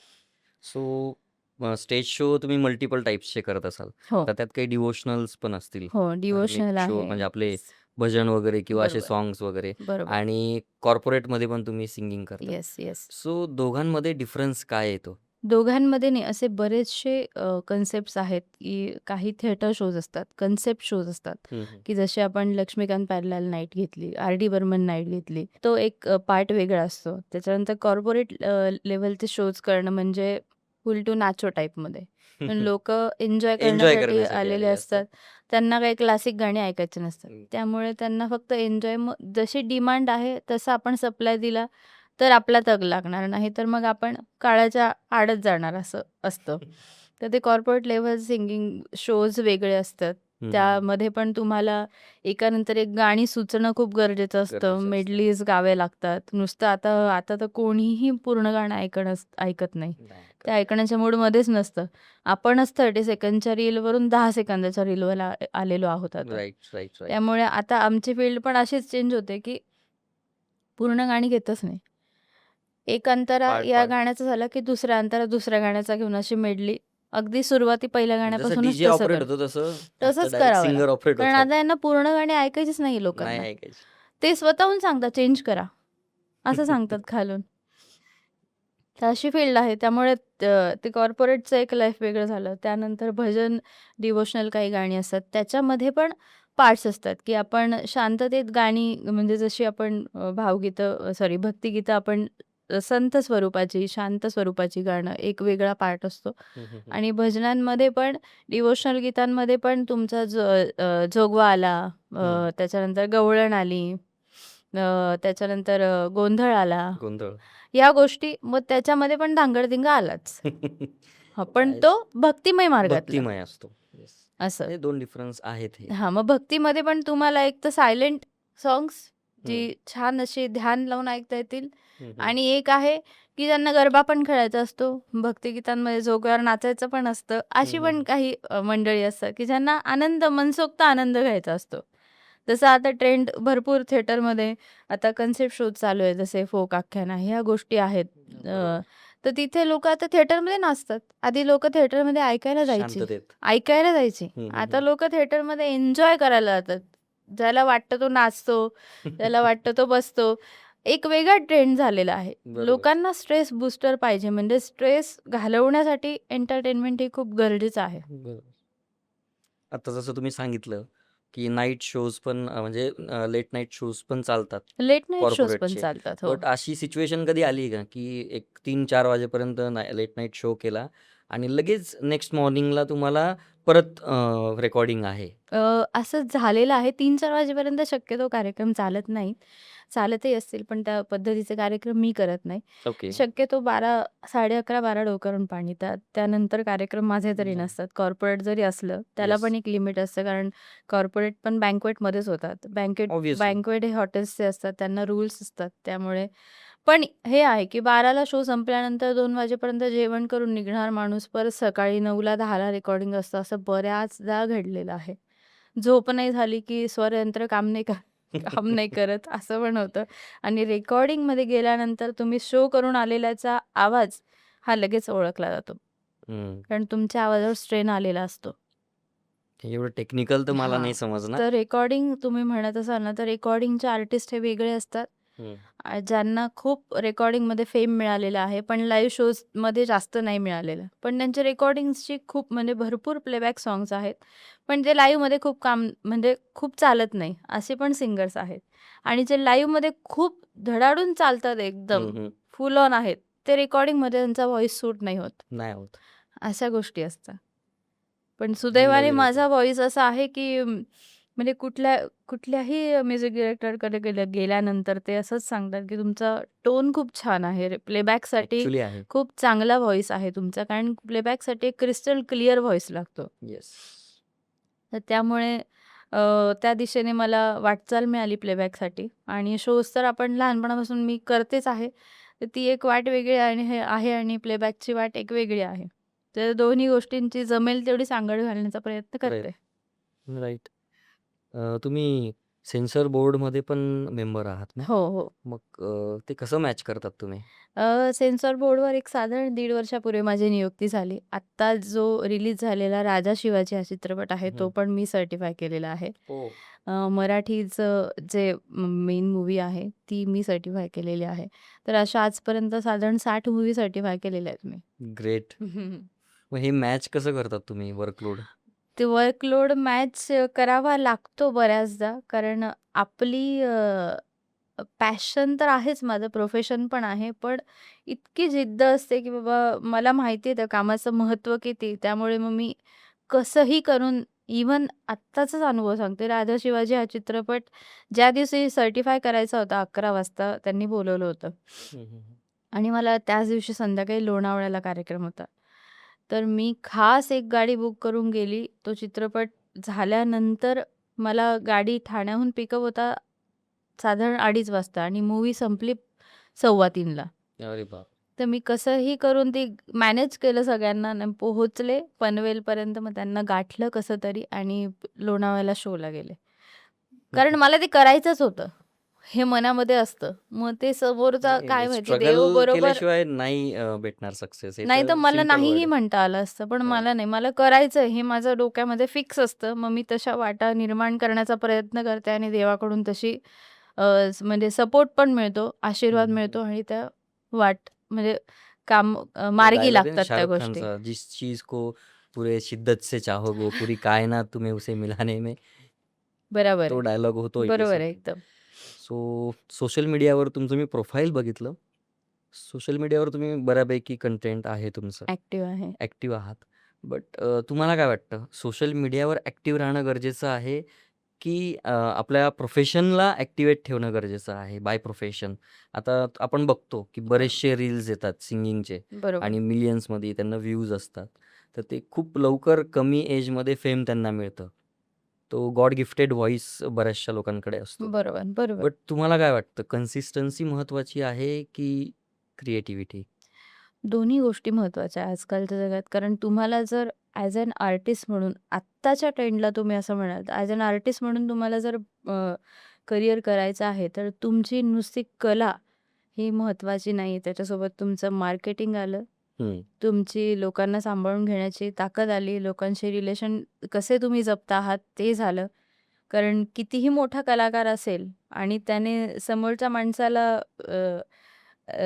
सो स्टेज शो तुम्ही मल्टिपल टाइप्सचे करत असाल. हो. तर त्यात काही डिव्होशनल्स पण असतील. हो, धार्मिक डिव्होशनल शो आहे. म्हणजे आपले भजन वगैरे किंवा असे बरोबर, सॉन्ग्स वगैरे बरोबर. आणि कॉर्पोरेटमध्ये पण तुम्ही सिंगिंग करता. Yes, yes. सो दोघांमध्ये डिफरन्स काय येतो? दोघांमध्ये नाही, असे बरेचसे कन्सेप्ट्स आहेत, की काही थिएटर शोज असतात, कन्सेप्ट शोज असतात, हं, हं. की जसे आपण लक्ष्मीकांत प्यारेलाल नाईट घेतली, आर डी बर्मन नाईट घेतली. तो एक पार्ट वेगळा असतो. त्याच्यानंतर कॉर्पोरेट लेव्हलचे शोज करणं म्हणजे फुल टू नाचो टाईपमध्ये. पण लोकं एन्जॉय एन्जॉय करण्यासाठी करण्यासाठी आलेले आलेले असतात. असतात. त्यांना काही क्लासिक गाणी ऐकायची नसतात. हं. त्यामुळे त्यांना फक्त एन्जॉय, मग जशी डिमांड आहे तसा आपण सप्लाय दिला तर आपला तग लागणार, नाही तर मग आपण काळाच्या आडत जाणार असं असतं. तर ते कॉर्पोरेट लेव्हल सिंगिंग शोज वेगळे असतात. हं, हं. त्यामध्ये पण तुम्हाला एकानंतर एक गाणी सुचणं खूप गरजेचं असतं. गरजेचं असतं. मेडलीज गावे लागतात. नुसतं आता आता तर कोणीही पूर्ण गाणं ऐकत नाही. नाही ते ऐकत. ऐकण्याच्या मूडमध्येच नसतं. आपणच 30 सेकंदच्या रीलवरून 10 सेकंदाच्या रीलवर आलेलो आहोत आता. Right, right, right. त्यामुळे आता आमची फील्ड पण अशीच चेंज होते, की पूर्ण गाणी घेतच नाही. एक अंतरा पार्ट, या पार्ट. गाण्याचा झाला, की दुसरा अंतरा दुसऱ्या गाण्याचा घेऊन अशी मेडली अगदी सुरुवाती पहिल्या जसं गाण्यापासूनच डीजे तसं ऑपरेट होतं तसं आता तसंच डायरेक्ट करावं सिंगर लागतं. ऑपरेट कारण होतात. आता यांना पूर्ण गाणी ऐकायचीच नाही नाही लोकांना. ऐकायची. ते स्वतःहून सांगतात, चेंज करा. असं सांगतात खालून. तर अशी फील्ड आहे. त्यामुळे ते कॉर्पोरेटचं एक लाईफ वेगळं झालं. त्यानंतर भजन, डिव्होशनल काही गाणी असतात. त्याच्यामध्ये पण पार्ट्स असतात, की आपण शांततेत गाणी, म्हणजे जशी आपण भावगीतं, सॉरी, भक्तिगीतं आपण संत स्वरूपाची, शांत स्वरूपाची गाणं एक वेगळा पार्ट असतो. हं, हं, हं. आणि भजनांमध्ये पण, डिव्होशनल गीतांमध्ये पण तुमचा जोगवा आला, हं. त्याच्यानंतर गवळण आली, त्याच्यानंतर गोंधळ आला. गोंधळ. या गोष्टी, मग त्याच्यामध्ये पण धांगडधिंगा आलाच. हां, पण आहेच. तो भक्तिमय मार्गातला भक्तिमय असतो. येस. असं. हे 2 डिफरन्स आहेत हे. हां, मग भक्तीमध्ये पण तुम्हाला एक तर सायलेंट सॉन्ग्स जी हं. छान अशी ध्यान लावून ऐकता येतील, हं, हं. आणि एक आहे की ज्यांना गरबा पण खेळायचा असतो, भक्तिगीतांमध्ये जोगव्यावर नाचायचं पण असतं. हं, अशी हं, पण हं. काही मंडळी असतात की ज्यांना आनंद, मनसोक्त आनंद घ्यायचा असतो. जसं आता ट्रेंड भरपूर थिएटरमध्ये आता कन्सेप्ट शोज चालू आहे, जसे फोक आख्यान आहे, ह्या गोष्टी आहेत. बरोबर. तर तिथे लोकं आता थिएटरमध्ये नाचतात. आधी लोकं थिएटरमध्ये ऐकायला जायची. शांततेत. ऐकायला जायची. हं, हं, आता हं. लोकं थिएटरमध्ये एन्जॉय करायला जातात. ज्याला वाटतं तो नाचतो, त्याला वाटतं तो बसतो. एक वेगळा ट्रेंड झालेला आहे. बरोबर. लोकांना स्ट्रेस बूस्टर पाहिजे, म्हणजे स्ट्रेस घालवण्यासाठी एंटरटेनमेंट हे खूप गरजेचं आहे. बरोबर. आता जसं तुम्ही सांगितलं, की नाईट शोज पण म्हणजे लेट नाईट शोज पण चालतात लेट नाईट शोज पण कॉर्पोरेटचे. चालतात. हो. बट अशी सिच्युएशन कधी आली का, की एक 3-4 वाजेपर्यंत लेट नाईट शो केला आणि लगेच नेक्स्ट मॉर्निंगला तुम्हाला परत रेकॉर्डिंग आहे? असं झालेलं आहे. 3-4 वाजेपर्यंत शक्यतो कार्यक्रम चालत नाहीत. चालतही असतील, पण त्या पद्धतीचे कार्यक्रम मी करत नाही. ओके. शक्यतो 12, 11:30 डोक्यावरून पाणी. त्यानंतर कार्यक्रम माझे तरी नाही. नसतात. कॉर्पोरेट जरी असलं, त्याला येस. पण एक लिमिट असतं, कारण कॉर्पोरेट पण बँक्वेटमध्येच होतात. ऑब्व्हियसली. बँक्वेट हे हॉटेल्सचे असतात, त्यांना रूल्स असतात. त्यामुळे पण हे आहे, की 12ला शो संपल्यानंतर 2 वाजेपर्यंत जेवण करून निघणार माणूस, परत सकाळी 9ला 10ला रेकॉर्डिंग असतं, असं बऱ्याचदा घडलेलं आहे. झोप नाही झाली, की स्वरयंत्र काम नाही करत, असं पण होतं. आणि रेकॉर्डिंगमध्ये गेल्यानंतर तुम्ही शो करून आलेल्याचा आवाज हा लगेच ओळखला जातो. हं. कारण तुमच्या आवाजावर स्ट्रेन आलेला असतो. एवढं टेक्निकल तर मला हां. नाही समजणार. तर रेकॉर्डिंग तुम्ही म्हणत असाल ना, तर रेकॉर्डिंगचे आर्टिस्ट हे वेगळे असतात. हं. ज्यांना खूप रेकॉर्डिंगमध्ये फेम मिळालेला आहे, पण लाईव्ह शोजमध्ये जास्त नाही मिळालेलं. पण त्यांच्या रेकॉर्डिंग्सची खूप, म्हणजे भरपूर प्लेबॅक सॉन्ग्स आहेत. पण जे लाईव्हमध्ये खूप म्हणजे खूप चालत नाही, असे पण सिंगर्स आहेत. आणि जे लाईव्हमध्ये खूप धडाडून चालतात, एकदम हं, हं. फुल ऑन आहेत, ते रेकॉर्डिंगमध्ये त्यांचा व्हॉईस सूट नाही होत. नाही होत. अशा गोष्टी असतात. पण हे सुदैवाने नवीन होतं. माझा व्हॉईस असा आहे, की म्हणजे कुठल्याही म्युझिक डिरेक्टरकडे गेल्यानंतर ते असंच सांगतात, की तुमचा टोन खूप छान आहे. प्लेबॅकसाठी ॲक्चुअली आहे. खूप चांगला व्हॉईस आहे तुमचा. कारण प्लेबॅकसाठी एक क्रिस्टल क्लिअर व्हॉईस लागतो. येस. तर त्यामुळे त्या दिशेने मला वाटचाल मिळाली प्लेबॅकसाठी. आणि शोज तर आपण लहानपणापासून मी करतेच आहे. तर ती एक वाट वेगळी आहे आणि प्लेबॅकची वाट एक वेगळी आहे. तर दोन्ही गोष्टींची जमेल तेवढी सांगड घालण्याचा प्रयत्न करते. राईट. तुम्ही सेन्सर बोर्डमध्ये पण मेंबर आहात ना? हो, हो. मग ते कसं मॅच करतात तुम्ही? सेन्सॉर बोर्डवर एक साधारण 1.5 वर्षापूर्वी माझी नियुक्ती झाली. आत्ता जो रिलीज झालेला राजा शिवाजी हा चित्रपट आहे, तो हं. पण मी सर्टिफाय केलेला आहे. हो. मराठीचं जे मेन मूव्ही आहे, ती मी सर्टिफाय केलेली आहे. तर अशा आजपर्यंत साधारण 60 मूव्ही सर्टिफाय केलेल्या आहेत मी. ग्रेट. मग हे मॅच कसं करतात तुम्ही वर्कलोड? ते वर्कलोड मॅच करावा लागतो बऱ्याचदा. कारण आपली पॅशन तर आहेच, माझं प्रोफेशन पण आहे. पण इतकी जिद्द असते, की बाबा मला माहिती आहे त्या कामाचं महत्त्व किती. त्यामुळे मग मी कसंही करून इव्हन आत्ताचाच अनुभव सांगते. राजा शिवाजी हा चित्रपट ज्या दिवशी सर्टिफाय करायचा होता 11 वाजता त्यांनी बोलावलं होतं. हं, हं, हं. आणि मला त्याच दिवशी संध्याकाळी लोणावळ्याला कार्यक्रम होता. तर मी खास एक गाडी बुक करून गेली. तो चित्रपट झाल्यानंतर मला गाडी ठाण्याहून पिकअप होता साधारण 2:30 वाजता आणि मूव्ही संपली 2:15 ला. अरे बाप! तर मी कसंही करून ती मॅनेज केलं सगळ्यांना आणि पोहोचले पनवेलपर्यंत. मग त्यांना गाठलं कसं तरी आणि लोणावळ्याला शोला गेले. कारण मला ते करायचंच होतं. हे मनामध्ये असतं. मग ते समोरचा काय माहिती देव स्ट्रगल बरोबर केल्याशिवाय नाही भेटणार सक्सेस. हे नाही तर तर मला सिंपल वर्ड नाहीही आहे. म्हणता आलं असतं. पण राइट. मला नाही. मला करायचंय हे माझं डोक्यामध्ये फिक्स असतं. मग मी तशा वाटा निर्माण करण्याचा प्रयत्न करते आणि देवाकडून तशी म्हणजे सपोर्ट पण मिळतो, हं, आशीर्वाद हं, हं. मिळतो आणि त्या वाट म्हणजे काम तो मार्गी डायलॉग आहे ना लागतात त्या शाहरुख गोष्टी. खानचा, जिस चीज़ को पूरे शिद्दत से चाहोगे, पूरी कायनात तुम्हें उसे मिलाने में, बरोबर तो आहे. डायलॉग होतोय बरोबर आहे बेसिकली. एकदम. सो सोशल मीडियावर तुमचं मी प्रोफाईल बघितलं. सोशल मीडियावर तुम्ही बऱ्यापैकी कंटेंट आहे तुमचं. ॲक्टिव्ह आहे. ॲक्टिव्ह आहात. बट तुम्हाला काय वाटतं सोशल मीडियावर ॲक्टिव्ह राहणं गरजेचं आहे, की आपल्या प्रोफेशनला ॲक्टिव्हेट ठेवणं गरजेचं आहे बाय प्रोफेशन? आता आपण बघतो, की बरेचसे रील्स येतात सिंगिंगचे बरोबर. आणि मिलियन्समध्ये त्यांना व्ह्यूज असतात. तर ते खूप लवकर कमी एजमध्ये फेम त्यांना मिळतं. तो गॉड गिफ्टेड व्हॉईस बऱ्याचशा लोकांकडे असतो. बरोबर, बरोबर. बट तुम्हाला काय वाटतं कन्सिस्टन्सी महत्त्वाची आहे, की क्रिएटिव्हिटी? दोन्ही गोष्टी महत्त्वाच्या आहे आजकालच्या जगात. कारण तुम्हाला जर ॲज अॅन आर्टिस्ट म्हणून आत्ताच्या ट्रेंडला तुम्ही असं म्हणाल, तर ॲज अॅन आर्टिस्ट म्हणून तुम्हाला जर करियर करायचं आहे, तर तुमची नुसती कला ही महत्त्वाची नाही आहे. त्याच्यासोबत तुमचं मार्केटिंग आलं, हं. तुमची लोकांना सांभाळून घेण्याची ताकद आली, लोकांशी रिलेशन कसे तुम्ही जपता आहात ते झालं. कारण कितीही मोठा कलाकार असेल आणि त्याने समोरच्या माणसाला अ,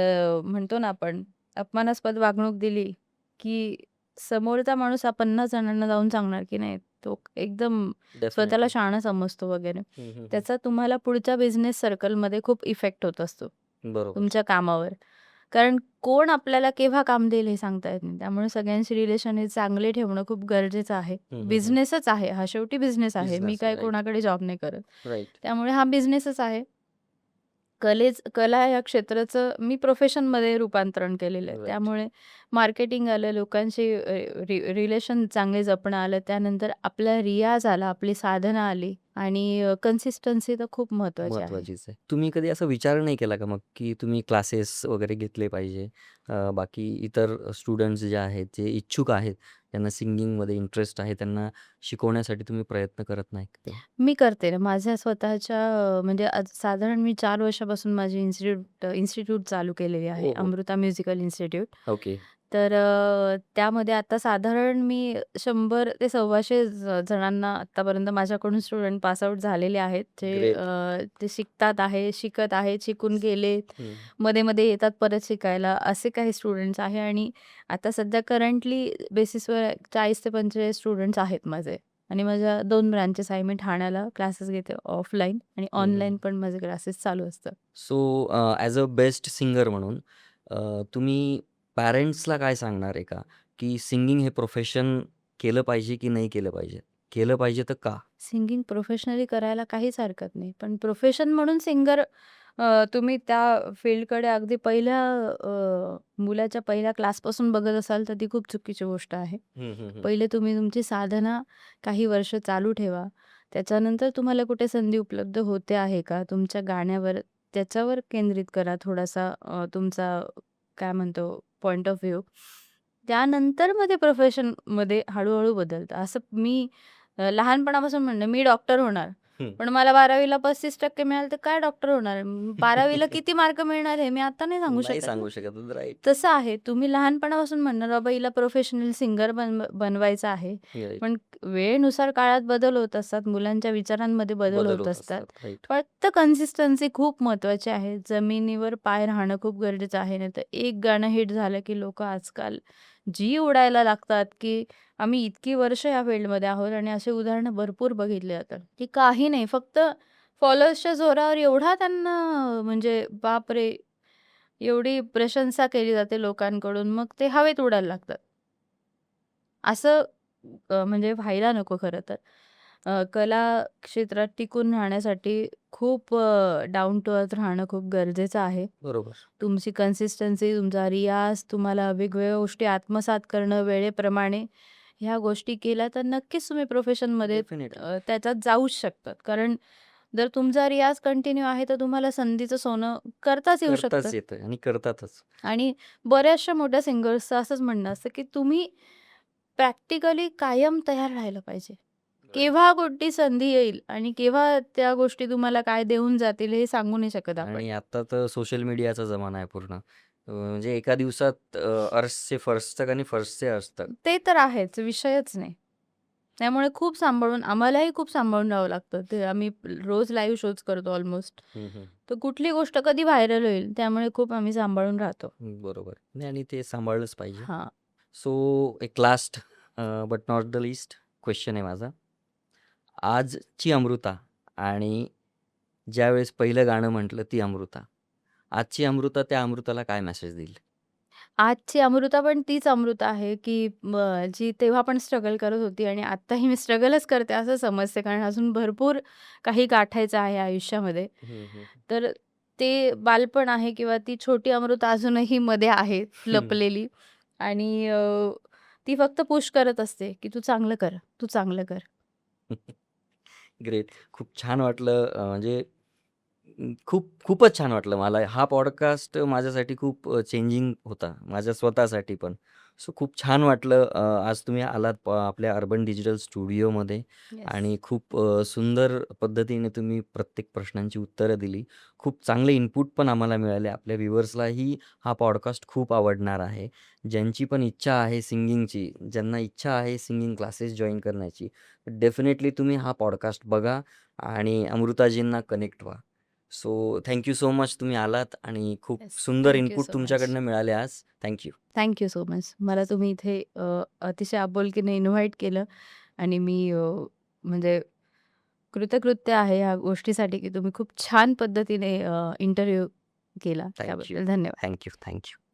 म्हणतो ना आपण अपमानास्पद वागणूक दिली, की समोरचा माणूस 50 जणांना जाऊन सांगणार, की नाही तो एकदम स्वतःला डेफिनिटली. शहाणा समजतो वगैरे. हं, हं, हं. त्याचा तुम्हाला पुढच्या बिझनेस सर्कलमध्ये खूप इफेक्ट होत असतो, बरोबर. तुमच्या कामावर. कारण कोण आपल्याला केव्हा काम देईल हे सांगता येत नाही. त्यामुळे सगळ्यांशी रिलेशन हे चांगले ठेवणं खूप गरजेचं आहे. हं, हं, हं. बिझनेसच आहे हा, शेवटी बिझनेस आहे. मी बिझनेस आहे. काय राइट, कोणाकडे जॉब नाही करत. राइट. त्यामुळे हा बिझनेसच आहे. कला या क्षेत्राचं मी प्रोफेशनमध्ये रूपांतरण केलेलं आहे. राइट. त्यामुळे मार्केटिंग आलं, लोकांशी रिलेशन चांगले जपणं आलं, त्यानंतर आपला रियाज आला, आपली साधना आली आणि कन्सिस्टन्सी तर खूप महत्त्वाची आहे. महत्त्वाचीच आहे. तुम्ही कधी असा विचार नाही केला का मग, की तुम्ही क्लासेस वगैरे घेतले पाहिजे? बाकी इतर स्टुडंट्स जे आहेत, जे इच्छुक आहेत, ज्यांना सिंगिंगमध्ये इंटरेस्ट आहे, त्यांना शिकवण्यासाठी तुम्ही प्रयत्न करत नाही का? मी करते ना. माझ्या स्वतःच्या म्हणजे आज साधारण मी 4 वर्षापासून माझी इन्स्टिट्यूट चालू केलेली आहे. हो, हो. Amruta musical institute. ओके. तर त्यामध्ये आता साधारण मी 100 ते 125 जणांना आत्तापर्यंत माझ्याकडून स्टुडंट पास आउट झालेले आहेत. ग्रेट. ते शिकतात आहे, शिकत आहेत, शिकून गेलेत, हं. मध्ये-मध्ये येतात परत शिकायला, असे काही स्टुडंट्स आहे आणि आता सध्या करंटली बेसिसवर 40 ते 45 स्टुडंट्स आहेत माझे. आणि माझ्या 2 ब्रांचेस आहे. मी ठाण्याला क्लासेस घेते ऑफलाईन आणि हं, हं, ऑनलाईन हं. पण माझे क्लासेस चालू असतात. So as a best singer म्हणून तुम्ही पॅरेंट्सला काय सांगणार आहे का, की सिंगिंग हे प्रोफेशन केलं पाहिजे की नाही केलं पाहिजे? केलं पाहिजे तर का? सिंगिंग प्रोफेशनली करायला काहीच हरकत नाही. पण प्रोफेशन म्हणून सिंगर तुम्ही त्या फील्डकडे अगदी मुलाच्या पहिल्या क्लासपासून बघत असाल तर ती खूप चुकीची गोष्ट आहे. हं, हं, हं. पहिले तुम्ही तुमची साधना काही वर्ष चालू ठेवा. त्याच्यानंतर तुम्हाला कुठे संधी उपलब्ध होते आहे का? तुमच्या गाण्यावर त्याच्यावर केंद्रित करा थोडासा तुमचा काय म्हणतो पॉइंट ऑफ व्ह्यू. त्यानंतर मग ते प्रोफेशनमध्ये हळू बदलतं. असं मी लहानपणापासून म्हणणं मी डॉक्टर होणार. हं. पण मला 12वीला 35% मिळाले तर काय डॉक्टर होणार? 12वीला किती मार्क मिळणार हे मी आता नाही सांगू नाही शकत ना. सांगू शकत. राइट. तसं आहे. तुम्ही लहानपणापासून म्हणणार, "बाबा हिला प्रोफेशनल सिंगर बनवायचं आहे." राइट. पण वेळेनुसार काळात बदल होत असतात. मुलांच्या विचारांमध्ये बदल बदल होत होत असतात. असतात. राइट. फक्त कन्सिस्टन्सी खूप महत्त्वाची आहे. जमिनीवर पाय राहणं खूप गरजेचं आहे. नाहीतर एक गाणं हिट झालं की लोकं आजकाल जी उडायला लागतात, की आम्ही इतकी वर्ष या फील्डमध्ये आहोत आणि अशी उदाहरणं भरपूर बघितली जातात, की काही नाही फक्त फॉलोअर्सच्या जोरावर एवढा त्यांना म्हणजे बापरे! एवढी प्रशंसा केली जाते लोकांकडून, मग ते हवेत उडायला लागतात. असं म्हणजे व्हायला नको खरं तर. कला क्षेत्रात टिकून राहण्यासाठी खूप डाउन टू अर्थ राहणं खूप गरजेचं आहे. बरोबर. तुमची कन्सिस्टन्सी, तुमचा रियाज, तुम्हाला वेगवेगळ्या गोष्टी आत्मसात करणं वेळेप्रमाणे, ह्या गोष्टी केल्या तर नक्कीच तुम्ही प्रोफेशनमध्ये डेफिनेटली. त्याच्यात जाऊच शकतात. कारण जर तुमचा रियाज कंटिन्यू आहे, तर तुम्हाला संधीचं सोनं करताच येऊ शकतं. करताच येतं आणि करतातच. आणि बऱ्याचशा मोठ्या सिंगर्सचं असंच म्हणणं असतं, की तुम्ही प्रॅक्टिकली कायम तयार राहिलं पाहिजे. राइट. केव्हा कुठली संधी येईल आणि केव्हा त्या गोष्टी तुम्हाला काय देऊन जातील हे सांगू नाही शकत आपण. आणि आता तर सोशल मीडियाचा जमाना आहे पूर्ण. म्हणजे एका दिवसात अर्सचे फर्स्टचं आणि फर्स्टचे असतं. ते तर आहेच, विषयच नाही. त्यामुळे खूप सांभाळून आम्हालाही खूप सांभाळून राहावं लागतं. ते आम्ही रोज लाईव्ह शोज करतो ऑलमोस्ट. हं, हं. तर कुठली गोष्ट कधी व्हायरल होईल त्यामुळे खूप आम्ही सांभाळून राहतो. बरोबर. नाही आणि ते सांभाळलंच पाहिजे. हां. सो एक last but not the least question आहे माझा. आजची अमृता आणि ज्यावेळेस पहिलं गाणं म्हटलं ती अमृता. आजची अमृता त्या अमृताला काय मेसेज देईल? आजची अमृता पण तीच अमृता आहे, की जी तेव्हा पण स्ट्रगल करत होती आणि आत्ताही मी स्ट्रगलच करते असं समजते. कारण अजून भरपूर काही गाठायचं आहे आयुष्यामध्ये. हं, हं. तर ते बालपण आहे किंवा ती छोटी अमृता अजूनही मध्ये आहे हं. लपलेली आणि ती फक्त पुश करत असते, की "तू चांगलं कर, तू चांगलं कर." ग्रेट. खूप छान वाटलं म्हणजे खूपच छान वाटलं मला. हा पॉडकास्ट माझ्यासाठी खूप चेंजिंग होता. माझ्या स्वतःसाठी पण. सो खूप छान वाटलं आज तुम्ही आलात आपल्या अर्बन डिजिटल स्टुडिओमध्ये येस. आणि खूप सुंदर पद्धतीने तुम्ही प्रत्येक प्रश्नांची उत्तरं दिली. खूप चांगले इनपुट पण आम्हाला मिळाले. आपल्या व्ह्यूअर्सलाही हा पॉडकास्ट खूप आवडणार आहे. ज्यांची पण इच्छा आहे सिंगिंगची, ज्यांना इच्छा आहे सिंगिंग क्लासेस जॉइन करण्याची, डेफिनेटली तुम्ही हा पॉडकास्ट बघा आणि अमृताजींना कनेक्ट व्हा. So thank you so much तुम्ही आलात आणि खूप येस. सुंदर thank you input so much. तुमच्याकडनं मिळाले आज. Thank you. Thank you so much. मला तुम्ही इथे अतिशय आपुलकीने इन्व्हाईट केलं आणि मी म्हणजे कृतकृत्य आहे या गोष्टीसाठी, की तुम्ही खूप छान पद्धतीने इंटरव्ह्यू केला. Thank you. त्याबद्दल धन्यवाद. Thank you. Thank you.